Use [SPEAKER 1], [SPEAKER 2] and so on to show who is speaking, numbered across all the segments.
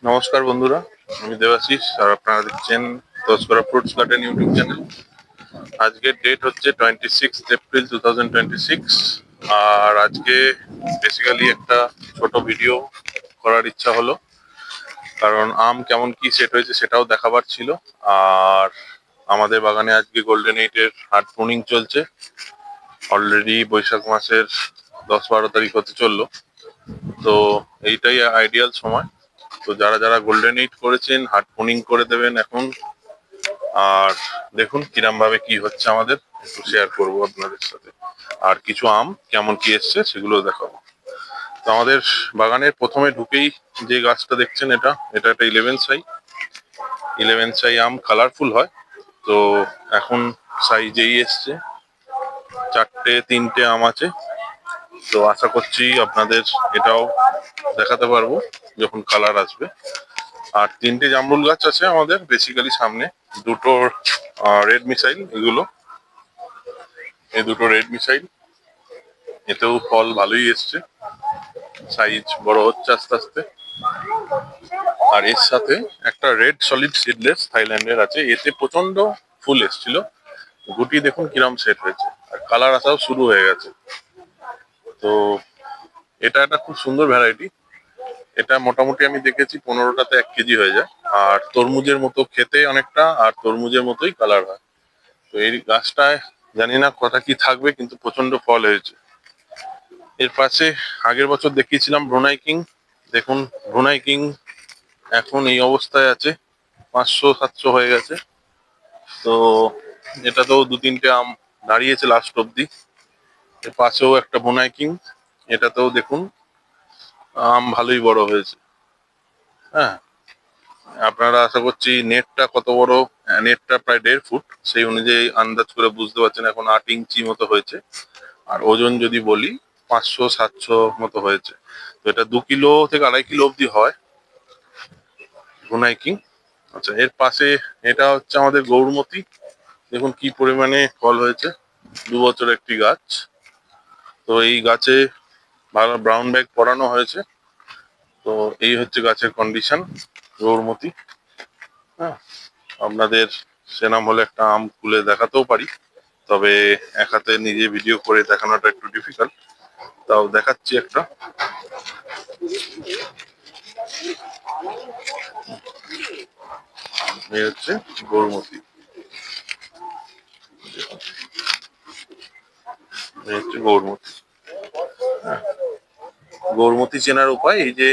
[SPEAKER 1] নমস্কার বন্ধুরা, আমি দেবাশিস আর আপনারা দেখছেন দশকরা ফ্রুটস গার্ডেন ইউটিউব চ্যানেল। আজকের ডেট হচ্ছে 26 এপ্রিল 2026। আর আজকে বেসিক্যালি একটা ছোট ভিডিও করার ইচ্ছা হলো, কারণ আম কেমন কি সেট হয়েছে সেটাও দেখাবার ছিল। আর আমাদের বাগানে আজকে গোল্ডেন এইটের হার্ড প্রুনিং চলছে। অলরেডি বৈশাখ মাসের 10-12 তারিখ হতে চললো। তো এইটাই আইডিয়াল সময়। তো যারা যারা গোল্ডেন এইট করেছেন হার্ড প্রুনিং করে দেবেন এখন। আর দেখুন কিরম ভাবে কি হচ্ছে, আমাদের একটু শেয়ার করবো আপনাদের সাথে। আর কিছু আম কেমন কি এসছে সেগুলো দেখাবো। তো আমাদের বাগানের প্রথমে ঢুকেই যে গাছটা দেখছেন, এটা এটা একটা 11 সাই আম, কালারফুল হয়। তো এখন সাইজেই এসছে, 4-3টে আম আছে। তো আশা করছি আপনাদের এটাও দেখাতে পারবো যখন কালার আসবে। আর 3টে জামরুল গাছ আছে আমাদের বেসিক্যালি সামনে। দুটো রেড মিসাইল, এই দুটো রেড মিসাইল, এতেও ফল ভালোই এসছে, সাইজ বড় হচ্ছে আস্তে আস্তে। আর এর সাথে একটা রেড সলিড সিডলেস থাইল্যান্ডের আছে, এতে প্রচন্ড ফুল এসছিল। গুটি দেখুন কিরম সেট হয়েছে, আর কালার আসাও শুরু হয়ে গেছে। তো এটা একটা খুব সুন্দর ভ্যারাইটি। এটা মোটামুটি আমি দেখেছি 15টাতে 1 কেজি হয়ে যায়। আর তরমুজের মতো খেতে অনেকটা, আর তরমুজের মতোই কালার হয়। তো এই গাছটায় জানি না কটা কি থাকবে, কিন্তু প্রচন্ড ফল হয়েছে। এর পাশে আগের বছর দেখিয়েছিলাম ব্রুনাই কিং। দেখুন ব্রুনাই কিং এখন এই অবস্থায় আছে, 500-700 হয়ে গেছে। তো এটাতেও 2-3টে আম দাঁড়িয়েছে লাস্ট অব্দি। এর পাশেও একটা ব্রুনাই কিং, এটাতেও দেখুন আম ভালোই বড় হয়েছে। হ্যাঁ, আপনারা আশা করছি নেটটা কত বড়। নেটটা প্রায় 1.5 ফুট, সেই অনুযায়ী আন্দাজ করে বুঝতে পারছেন এখন 8 ইঞ্চি মতো হয়েছে। আর ওজন যদি বলি 500-700 মতো হয়েছে। তো এটা 2 কিলো থেকে 2.5 কিলো অব্দি হয় ব্রুনাই কিং। আচ্ছা, এর পাশে এটা হচ্ছে আমাদের গৌরমতি। দেখুন কি পরিমাণে ফল হয়েছে, 2 বছর একটি গাছ। তো এই গাছে ভালো ব্রাউন ব্যাগ পরানো হয়েছে। তো এই হচ্ছে গাছের কন্ডিশন, গৌরমতি। হ্যাঁ, আপনাদের সেনাম হলে একটা আম খুলে দেখাতেও পারি, তবে এক হাতে নিজে ভিডিও করে দেখানোটা একটু ডিফিকাল্ট। তাও দেখাচ্ছি একটা। এই হচ্ছে গৌরমতি, এই হচ্ছে গৌরমতি। হ্যাঁ, গৌরমতি চেনার উপায় এই যে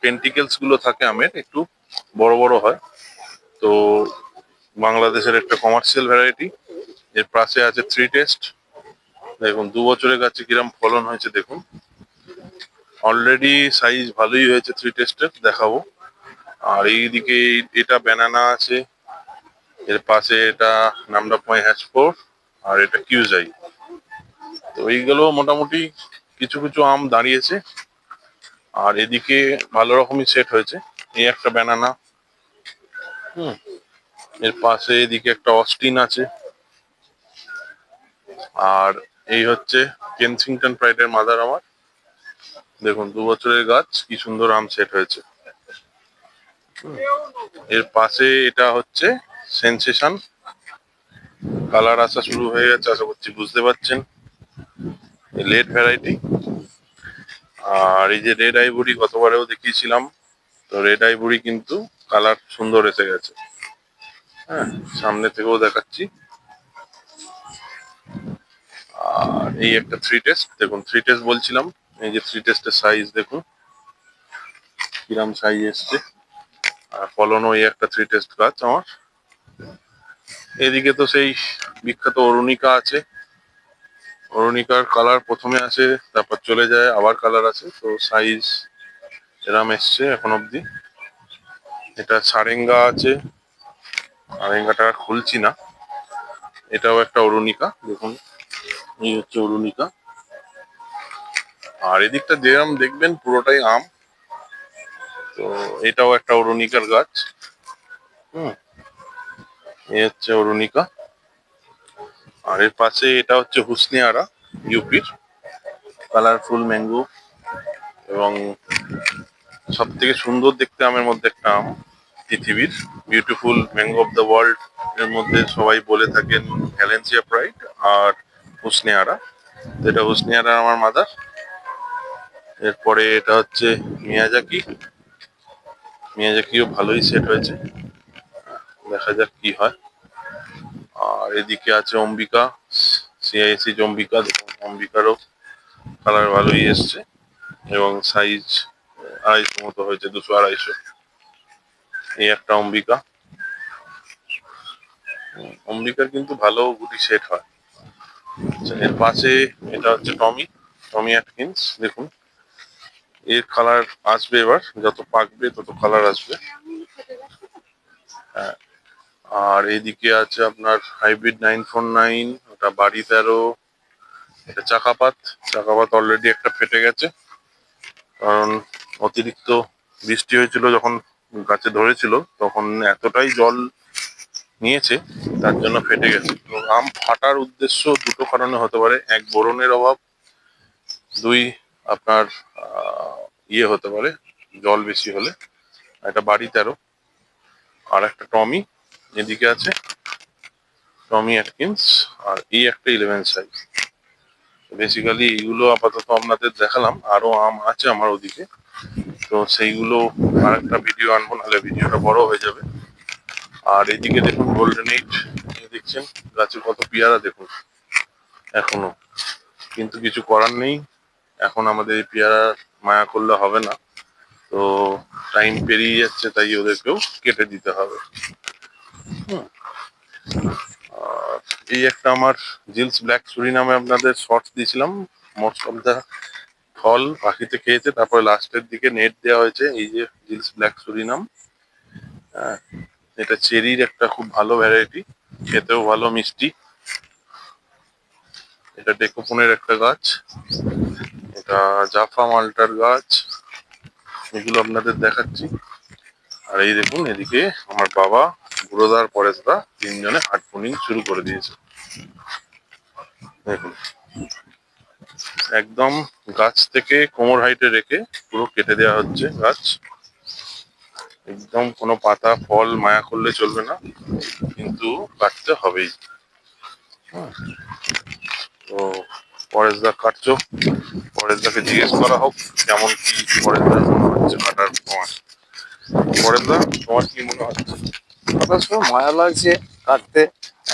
[SPEAKER 1] পেন্টিকেলস গুলো থাকে আমের, একটু বড় বড় হয়। তো বাংলাদেশের একটা কমার্শিয়াল ভ্যারাইটি। এর পাশে আছে 3 টেস্ট। দেখুন 2 বছরের গাছে কিরম ফলন হয়েছে দেখুন। অলরেডি সাইজ ভালোই হয়েছে 3 টেস্টের, দেখাবো। আর এইদিকে এটা ব্যানানা আছে, এর পাশে এটা নামডাকমাই হ্যাচফোর, আর এটা কিউজাই। তো এইগুলো মোটামুটি কিছু কিছু আম দাঁড়িয়েছে। আর এদিকে ভালো রকমই সেট হয়েছে। এই একটা ব্যানানা, হুম, এর পাশে এদিকে একটা অস্টিন আছে। আর এই হচ্ছে কেনসিংটন প্রাইডের মাদার আমার। দেখুন 2 বছরের গাছ, কি সুন্দর আম সেট হয়েছে। এর পাশে এটা হচ্ছে সেনসেশন, কালার আসা শুরু হয়ে গেছে, আশা করছি বুঝতে পারছেন। Late variety. আর এই যে রেড আইভরি, গতবারেও দেখিয়েছিলাম। তো রেড আইভরি কিন্তু কালার সুন্দর এসে গেছে। হ্যাঁ, সামনে থেকেও দেখাচ্ছি। আর এই একটা 3 টেস্ট, দেখুন 3 টেস্ট বলছিলাম, এই যে 3 টেস্টের সাইজ দেখুন কিরাম সাইজ এসছে। আর ফলনও এই একটা 3 টেস্ট গাছ আমার। এদিকে তো সেই বিখ্যাত অরুণিকা আছে। অরুণিকার কালার প্রথমে আসে, তারপর চলে যায়, আবার কালার আছে। তো সাইজ এরাম এসছে এখন অব্দি। এটা সারেঙ্গা আছে, সারেঙ্গাটা খুলছি না। এটাও একটা অরুণিকা, দেখুন এই হচ্ছে অরুণিকা। আর এদিকটা যেরকম দেখবেন পুরোটাই আম। তো এটাও একটা অরুণিকার গাছ। হুম, এই হচ্ছে অরুণিকা। আর এর পাশে এটা হচ্ছে হুসনি আরা, ইউপির কালারফুল ম্যাঙ্গো। এবং সব থেকে সুন্দর দেখতে আমের মধ্যে একটা আম পৃথিবীর, beautiful mango of the world এর মধ্যে সবাই বলে থাকেন ভ্যালেন্সিয়া প্রাইড আর হুসনিয়ারা। তো এটা হুসনিয়ারা আমার মাদার। এরপরে এটা হচ্ছে মিয়াজাকি। মিয়াজাকিও ভালোই সেট হয়েছে, দেখা যাক কি হয়। আর এদিকে আছে অম্বিকা, সিআইএসি অম্বিকা। দেখুন অম্বিকারও কালার ভালোই এসছে এবং সাইজ 250 মতো হয়েছে, 200-250। এই একটা অম্বিকা। অম্বিকার কিন্তু ভালো গুটি সেট হয়। আচ্ছা, এর পাশে এটা হচ্ছে টমি, টমি অ্যাটকিন্স। দেখুন এর কালার আসবে এবার, যত পাকবে তত কালার আসবে। হ্যাঁ। আর এদিকে আছে আপনার হাইব্রিড 949, ওটা বাড়ি 13। এটা চাকাপাত, চাকাপাত অলরেডি একটা ফেটে গেছে, কারণ অতিরিক্ত বৃষ্টি হয়েছিল যখন গাছে ধরেছিল, তখন এতটাই জল নিয়েছে তার জন্য ফেটে গেছে। তো আম ফাটার উদ্দেশ্য দুটো কারণে হতে পারে, এক বোরনের অভাব, দুই আপনার হতে পারে জল বেশি হলে। এটা বাড়ি 13। আর একটা টমি এদিকে আছে, টমি অ্যাটকিন্স। আর এই একটা 11 সাইজ। বেসিক্যালি এইগুলো আপাতত আপনাদের দেখালাম, আরো আম আছে আমার ওদিকে, তো সেইগুলো আর একটা ভিডিও আনবো, নাহলে ভিডিওটা বড় হয়ে যাবে। আর এদিকে দেখুন গোল্ডেন এইট, দেখছেন গাছে কত পেয়ারা দেখুন এখনো, কিন্তু কিছু করার নেই। এখন আমাদের এই পেয়ারার মায়া করলে হবে না, তো টাইম পেরিয়ে যাচ্ছে, তাই ওদেরকেও কেটে দিতে হবে। আর এই একটা আমার জিলস ব্ল্যাক সুরি নামে আপনাদের শর্টস দিয়েছিলাম, মোস্ট অফ দা ফল পাখিতে খেয়েছে, তারপরে লাস্টের দিকে নেট দেওয়া হয়েছে। এই যে জিলস ব্ল্যাক সুরিনাম, হ্যাঁ, এটা চেরির একটা খুব ভালো ভ্যারাইটি, খেতেও ভালো মিষ্টি। এটা ডেকোপনের একটা গাছ, এটা জাফা মাল্টার গাছ, এগুলো আপনাদের দেখাচ্ছি। আর এই দেখুন এদিকে আমার বাবা, গুরুদার, পরেশদা তিনজনে হার্ডফোনিং শুরু করে দিয়েছে। দেখুন একদম গাছ থেকে কোমর হাইটে রেখে পুরো কেটে দেওয়া হচ্ছে গাছ। একদম কোনো পাতা ফল মায়া করলে চলবে না, কিন্তু কাটতে হবেই। তো পরেশদা কাটছো, পরেশদাকে জিজ্ঞেস করা হোক কেমন কি পরেশদার মনে হচ্ছে কাটার সময়। পরেশদা, তোমার কি মনে হচ্ছে?
[SPEAKER 2] কাটার সময় মায়া লাগছে কাটতে,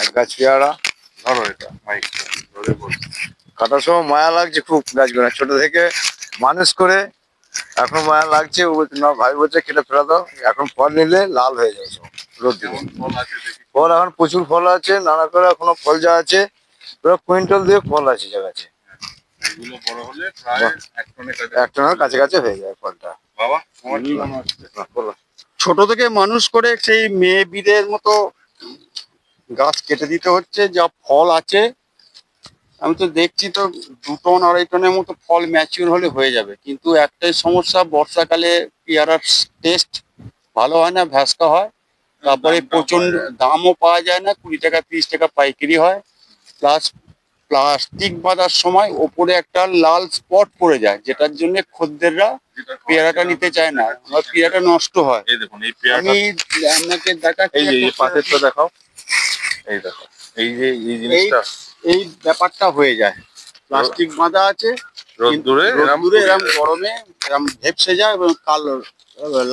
[SPEAKER 2] এক গাছ পেয়ারা।
[SPEAKER 1] ধরো এটা মাইক ধরে বল।
[SPEAKER 2] কাটার সময় মায়া লাগছে খুব, গাছগুলো ছোট থেকে মানুষ করে এখন মায়া লাগছে। ও বলছে না, ভাই বলছে কেটে ফেলা দাও, এখন ফল নিলে লাল হয়ে যাবে সব রোদ দিলে।
[SPEAKER 1] কেমন ফল আছে দেখি।
[SPEAKER 2] ফল এখন প্রচুর ফল আছে, নানা করে এখনো ফল যা আছে পুরো কুইন্টাল দিয়ে ফল আছে যা গাছে।
[SPEAKER 1] এগুলো বড় হলে প্রায় 1 টনের কাছে,
[SPEAKER 2] 1 টনের কাছাকাছি হয়ে যায় ফলটা।
[SPEAKER 1] বাবা তোমার কি মনে হচ্ছে?
[SPEAKER 3] ছোট থেকে মানুষ করে সেই মেয়ে বিদের মতো গাছ কেটে দিতে হচ্ছে। যা ফল আছে আমি তো দেখছি তো 2 টন 2.5 টনের মতো ফল ম্যাচিউর হলে হয়ে যাবে, কিন্তু একটাই সমস্যা, বর্ষাকালে পেয়ারার টেস্ট ভালো হয় না, ভ্যাসকা হয়। তারপরে
[SPEAKER 1] দামটাও
[SPEAKER 3] প্রচন্ড
[SPEAKER 1] পাওয়া যায় না।
[SPEAKER 3] দামও পাওয়া যায় না, 20 টাকা 30 টাকা পাইকারি হয়। প্লাস প্লাস্টিক বাঁধার সময় ওপরে একটা লাল স্পট পড়ে যায়, যেটার জন্য খদ্দেররা
[SPEAKER 1] যেটা
[SPEAKER 3] পেয়ারাটা নিতে চায় না, আমার পেয়ারাটা নষ্ট হয়।
[SPEAKER 1] এই দেখুন এই পেয়ারাটা,
[SPEAKER 3] আমি আপনাকে দেখাচ্ছি
[SPEAKER 1] এই যে এই
[SPEAKER 3] একটা
[SPEAKER 1] পাশেরটা দেখাও, এই দেখো, এই যে এই জিনিসটা
[SPEAKER 3] এই ব্যাপারটা হয়ে যায়। প্লাস্টিক বাঁধা আছে, কিন্তু
[SPEAKER 1] রোদ্দুরে এরম
[SPEAKER 3] রোদ্দুরে
[SPEAKER 1] পুড়িয়ে
[SPEAKER 3] এরম
[SPEAKER 1] যায়।
[SPEAKER 3] গরমে এরম ভেপসে যায় এবং কালো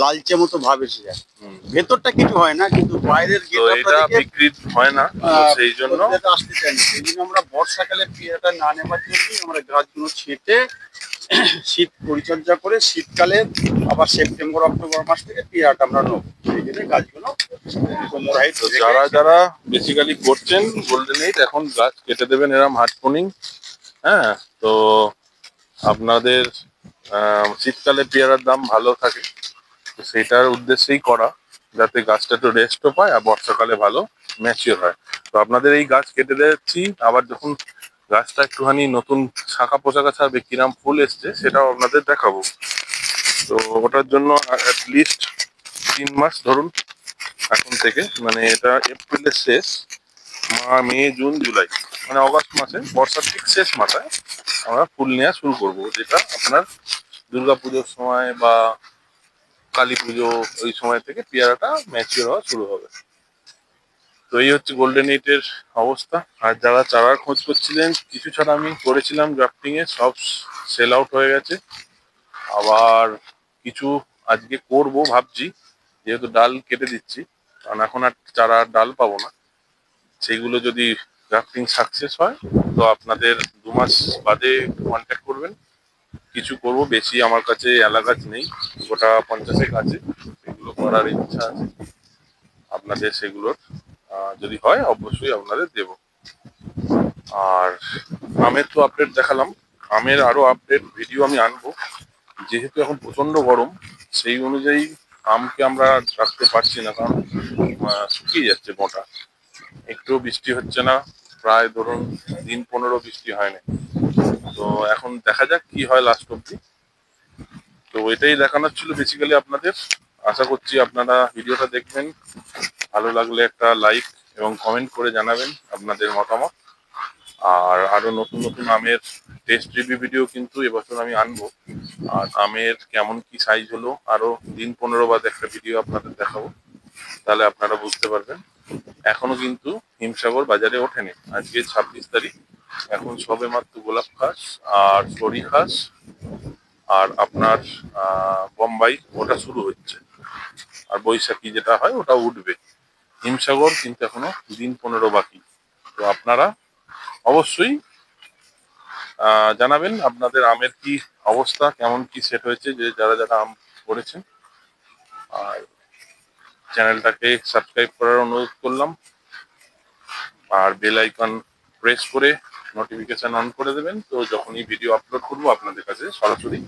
[SPEAKER 3] লালচে মতো ভাব এসে যায়।
[SPEAKER 1] হুম।
[SPEAKER 3] ভেতরটা কিছু হয় না, কিন্তু বাইরের
[SPEAKER 1] তো
[SPEAKER 3] গেটআপটা
[SPEAKER 1] এটা
[SPEAKER 3] দেখে
[SPEAKER 1] বিক্রি হয় না, তো সেই জন্য
[SPEAKER 3] খদ্দেররা আসতে চায় না। সেই জন্য আমরা বর্ষাকালে পেয়ারাটা না নেবার জন্যই আমরা গাছগুলো ছেটে শীত পরিচর্যা করে শীতকালে আবার সেপ্টেম্বর অক্টোবর মাস থেকে পেয়ারাটা আমরা নেবো। সেই জন্য গাছগুলো কোমর হাইট
[SPEAKER 1] তো যারা যারা বেসিক্যালি করছেন গোল্ডেন এইট, এখন গাছ কেটে দেবেন এরম হার্ডফোনিং। হ্যাঁ, তো আপনাদের শীতকালে পেয়ারার দাম ভালো থাকে, তো সেটার উদ্দেশ্যেই করা, যাতে গাছটা একটু রেস্টও পায় আর বর্ষাকালে ভালো ম্যাচিওর হয়। তো আপনাদের এই গাছ কেটে দিচ্ছি, আবার যখন গাছটা একটুখানি নতুন শাখা পোশাকা ছাড়বে, কিরাম ফুল এসছে সেটাও আপনাদের দেখাবো। তো ওটার জন্য লিস্ট 3 মাস ধরুন এখন থেকে, মানে এটা এপ্রিলের শেষ, মে জুন জুলাই, মানে অগস্ট মাসে বর্ষার ঠিক শেষ মাথায় আমরা ফুল নেওয়া শুরু করব, যেটা আপনার দুর্গাপুজোর সময় বা কালী পুজো ওই সময় থেকে পেয়ারাটা ম্যাচিওর হওয়া শুরু হবে। তো এই হচ্ছে গোল্ডেন এইটের অবস্থা। আর যারা চারার খোঁজ করছিলেন, কিছু ছাড়া আমি করেছিলাম গ্রাফটিং এ, সব সেল আউট হয়ে গেছে। আবার কিছু আজকে করব ভাবছি, যেহেতু ডাল কেটে দিচ্ছি, কারণ এখন আর চারা ডাল পাবো না। সেইগুলো যদি গ্রাফটিং সাকসেস হয় তো আপনাদের 2 মাস বাদে কন্ট্যাক্ট করবেন। কিছু করব, বেশি আমার কাছে এলা গাছ নেই, গোটা 50 আছে, সেগুলো করার ইচ্ছা আছে আপনাদের। সেগুলোর যদি হয় অবশ্যই আপনাদের দেব। আর আমের তো আপডেট দেখালাম, আমের আরো আপডেট ভিডিও আমি আনবো। যেহেতু এখন প্রচন্ড গরম, সেই অনুযায়ী আমকে আমরা রাখতে পারছি না, কারণ শুকিয়ে যাচ্ছে মোটা। একটু বৃষ্টি হচ্ছে না, প্রায় ধরুন দিন 15 বৃষ্টি হয় না। তো এখন দেখা যাক কি হয় লাস্ট অব্দি। তো এটাই দেখানোর ছিল বেসিক্যালি আপনাদের। আশা করছি আপনারা ভিডিওটা দেখবেন, ভালো লাগলে একটা লাইক এবং কমেন্ট করে জানাবেন আপনাদের মতামত। আর আরো নতুন নতুন আমের টেস্ট রিভিউ ভিডিও কিন্তু এবছর আমি আনবো। আর আমের কেমন কি সাইজ হলো আরো দিন 15 বাদে একটা ভিডিও আপনাদের দেখাবো, তাহলে আপনারা বুঝতে পারবেন। এখনো কিন্তু হিমসাগর বাজারে ওঠেনি, আজকে 26 তারিখ। এখন সবে মাত্র গোলাপ খাস আর সরি খাস আর আপনার বোম্বাই ওটা শুরু হচ্ছে, আর বৈশাখী যেটা হয় ওটা উঠবে। হিমসাগর কিন্তু এখনো দিন 15 বাকি। তো আপনারা অবশ্যই জানাবেন আপনাদের আমের কি অবস্থা, কেমন কি সেট হয়েছে, যে যারা যারা আম করেছেন। আর চ্যানেলটাকে সাবস্ক্রাইব করার অনুরোধ করলাম, আর বেল আইকন প্রেস করে নোটিফিকেশন অন করে দেবেন। তো যখনই ভিডিও আপলোড করবো আপনাদের কাছে সরাসরি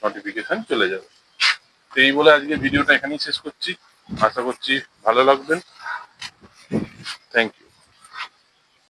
[SPEAKER 1] নোটিফিকেশন চলে যাবে। তো এই বলে আজকে ভিডিওটা এখানেই শেষ করছি। আশা করছি ভালো লাগবেন। Thank you.